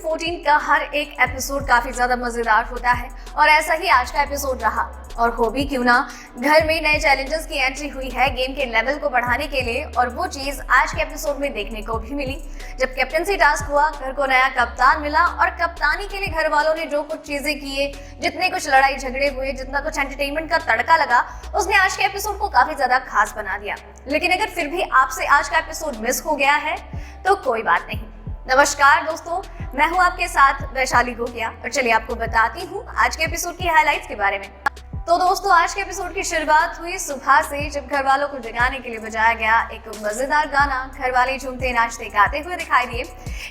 14 का हर एक एपिसोड काफी ज्यादा मजेदार होता है और ऐसा ही आज का एपिसोड रहा। और हो भी क्यों ना, घर में नए चैलेंजेस की एंट्री हुई है गेम के लेवल को बढ़ाने के लिए और वो चीज आज के एपिसोड में देखने को भी मिली। जब कैप्टनसी टास्क हुआ, घर को नया कप्तान मिला और कप्तानी के लिए घर वालों ने जो कुछ चीजें किए, जितने कुछ लड़ाई झगड़े हुए, जितना कुछ एंटरटेनमेंट का तड़का लगा, उसने आज के एपिसोड को काफी ज्यादा खास बना दिया। लेकिन अगर फिर भी आपसे आज का एपिसोड मिस हो गया है तो कोई बात नहीं। नमस्कार दोस्तों, मैं हूं आपके साथ वैशाली गोगिया और चलिए आपको बताती हूं आज के एपिसोड की हाइलाइट्स के बारे में। तो दोस्तों, आज के एपिसोड की शुरुआत हुई सुबह से, जब घर वालों को जगाने के लिए बजाया गया एक मजेदार गाना। घर वाले झूमते नाचते गाते हुए दिखाई दिए।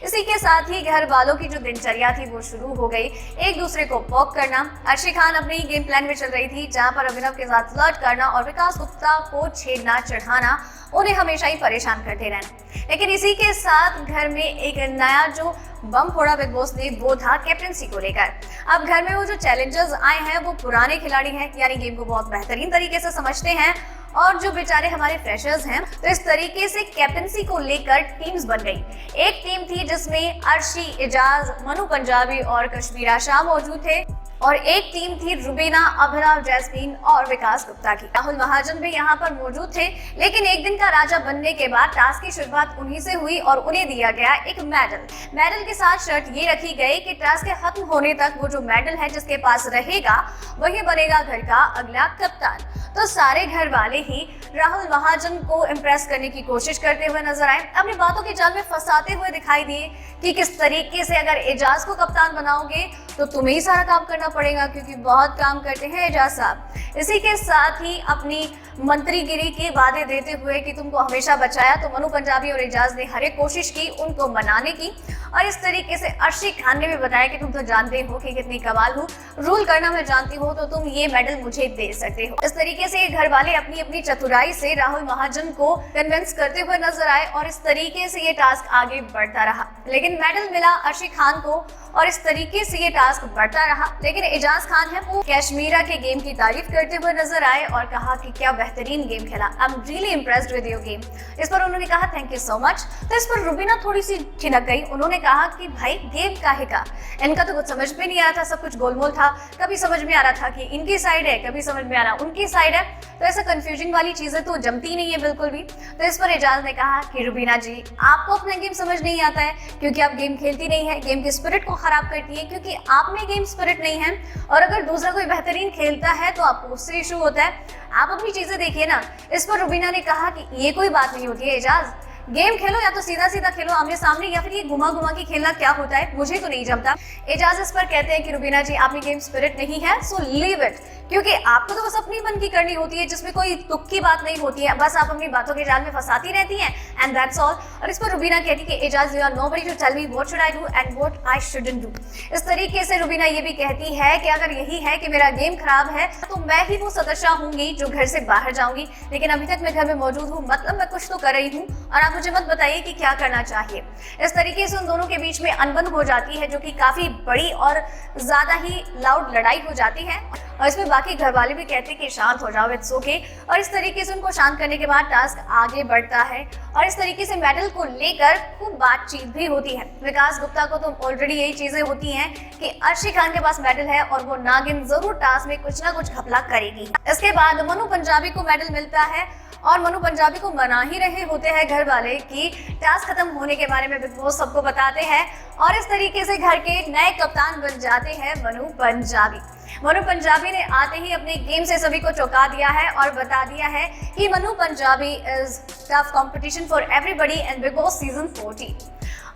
इसी के साथ ही घर वालों की जो दिनचर्या थी वो शुरू हो गई, एक दूसरे को पोक करना। अर्शी खान अपने ही गेम प्लान में चल रही थी, जहां पर अभिनव के साथ फ्लर्ट करना और विकास गुप्ता को छेड़ना चढ़ाना उन्हें हमेशा ही परेशान करते रहना। लेकिन इसी के साथ घर में एक नया जो बम फोड़ा बिग बॉस ने, वो था कैप्टनसी को लेकर। अब घर में वो जो चैलेंजर्स आए हैं वो पुराने खिलाड़ी हैं, यानी गेम को बहुत बेहतरीन तरीके से समझते हैं, और जो बेचारे हमारे फ्रेशर्स हैं, तो इस तरीके से कैप्टनसी को लेकर टीम्स बन गई। एक टीम थी जिसमें अर्शी, एजाज, मनु पंजाबी और कश्मीरा शाह मौजूद थे, और एक टीम थी रुबीना, अभिनव, जैस्मीन और विकास गुप्ता की। राहुल महाजन भी यहाँ पर मौजूद थे। लेकिन एक दिन का राजा बनने के बाद टास्क की शुरुआत उन्हीं से हुई और उन्हें दिया गया एक मेडल के साथ शर्त ये रखी गई कि टास्क के खत्म होने तक वो जो मेडल है जिसके पास रहेगा वही बनेगा घर का अगला कप्तान। तो सारे घर वाले ही राहुल महाजन को इम्प्रेस करने की कोशिश करते हुए नजर आए, अपनी बातों के जाल में फंसाते हुए दिखाई दिए कि किस तरीके से अगर एजाज को कप्तान बनाओगे तो तुम्हें ही सारा काम करना पड़ेगा, क्योंकि बहुत काम करते हैं एजाज साहब। इसी के साथ ही अपनी मंत्रीगिरी के वादे देते हुए कि तुमको हमेशा बचाया, तो मनु पंजाबी और एजाज ने हर एक कोशिश की उनको मनाने की। और इस तरीके से अर्शी खान ने भी बताया कि तुम तो जानते हो कि कितनी कमाल हूँ, रूल करना मैं जानती हूँ, तो तुम ये मेडल मुझे दे सकते हो। इस तरीके से घर वाले अपनी अपनी चतुराई से राहुल महाजन को कन्विंस करते हुए नजर आए और इस तरीके से ये टास्क आगे बढ़ता रहा। लेकिन मेडल मिला अर्शी खान को और इस तरीके से ये टास्क बढ़ता रहा। लेकिन एजाज खान है वो कश्मीरा के गेम की तारीफ करते हुए नजर आए और कहा कि क्या बेहतरीन गेम खेला, I am really impressed with your game. इस पर उन्होंने कहा थैंक यू सो मच। तो इस पर रुबीना थोड़ी सी ठिनक गई। उन्होंने कहा कि भाई गेम काहे का, इनका तो कुछ समझ में नहीं आ रहा था, सब कुछ गोलमोल था। कभी समझ में आ रहा था कि इनकी साइड है, कभी समझ में आ रहा उनकी साइड है, तो ऐसा कंफ्यूजन वाली चीजें तो जमती नहीं है बिल्कुल भी। तो इस पर एजाज ने कहा कि रुबीना जी, आपको अपना गेम समझ नहीं आता है क्योंकि आप गेम खेलती नहीं है, गेम के स्पिरिट को खराब करती है क्योंकि आप में गेम स्पिरिट नहीं है, और अगर दूसरा कोई बेहतरीन खेलता है तो आपको उससे इशू होता है। आप अपनी चीजें देखिए ना। इस पर रुबीना ने कहा कि ये कोई बात नहीं होती है एजाज, गेम खेलो या तो सीधा सीधा खेलो आमने सामने, या फिर ये घुमा घुमा के खेलना क्या होता है, मुझे तो नहीं जमता। एजाज इस पर कहते हैं कि रुबीना जी, आप में गेम स्पिरिट नहीं है, सो लीव इट, क्योंकि आपको तो बस अपनी मन की करनी होती है जिसमें कोई तुक की बात नहीं होती है, बस आप अपनी बातों के जाल में फंसाती रहती हैं, एंड दैट्स ऑल। और इस पर रुबीना कहती है कि Eijaz, you are nobody to tell me what should I do and what I shouldn't do. इस तरीके से रुबीना ये भी कहती है कि अगर यही है कि मेरा गेम खराब है तो मैं ही वो सदस्या होंगी जो घर से बाहर जाऊंगी, लेकिन अभी तक मैं घर में मौजूद हूँ, मतलब मैं कुछ तो कर रही हूँ और आप मुझे मत बताइए कि क्या करना चाहिए। इस तरीके से उन दोनों के बीच में अनबन हो जाती है, जो कि काफी बड़ी और ज्यादा ही लाउड लड़ाई हो जाती है। और इसमें बाकी घर वाले भी कहते हैं कि शांत हो जाओ, इट्स ओके। और इस तरीके से उनको शांत करने के बाद टास्क आगे बढ़ता है और इस तरीके से मेडल को लेकर खूब बातचीत भी होती है। विकास गुप्ता को तो ऑलरेडी यही चीजें होती हैं कि अर्शी खान के पास मेडल है और वो नागिन जरूर टास्क में कुछ ना कुछ घपला करेगी। इसके बाद मनु पंजाबी को मेडल मिलता है और मनु पंजाबी को मना ही रहे होते हैं घर वाले कि टास्क खत्म होने के बारे में बिग बॉस सबको बताते हैं, और इस तरीके से घर के नए कप्तान बन जाते हैं मनु पंजाबी। मनु पंजाबी ने आते ही अपने गेम से सभी को चौंका दिया है और बता दिया है कि Manu Punjabi is tough competition for everybody in big boss season 14।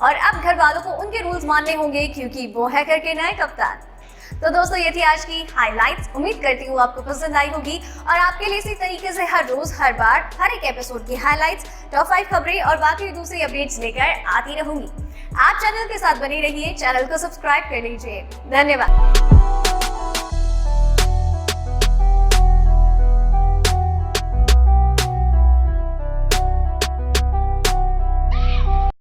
और अब घर वालों को उनके रूल्स मानने होंगे क्योंकि वो है घर के नए कप्तान। तो दोस्तों, ये थी आज की हाइलाइट्स। उम्मीद करती हूँ आपको पसंद आई होगी और आपके लिए इसी तरीके से हर रोज हर बार हर एक एपिसोड की हाइलाइट्स, टॉप 5 खबरें और बाकी दूसरी अपडेट्स लेकर आती रहूंगी। आप चैनल के साथ बने रहिए, चैनल को सब्सक्राइब कर लीजिए। धन्यवाद।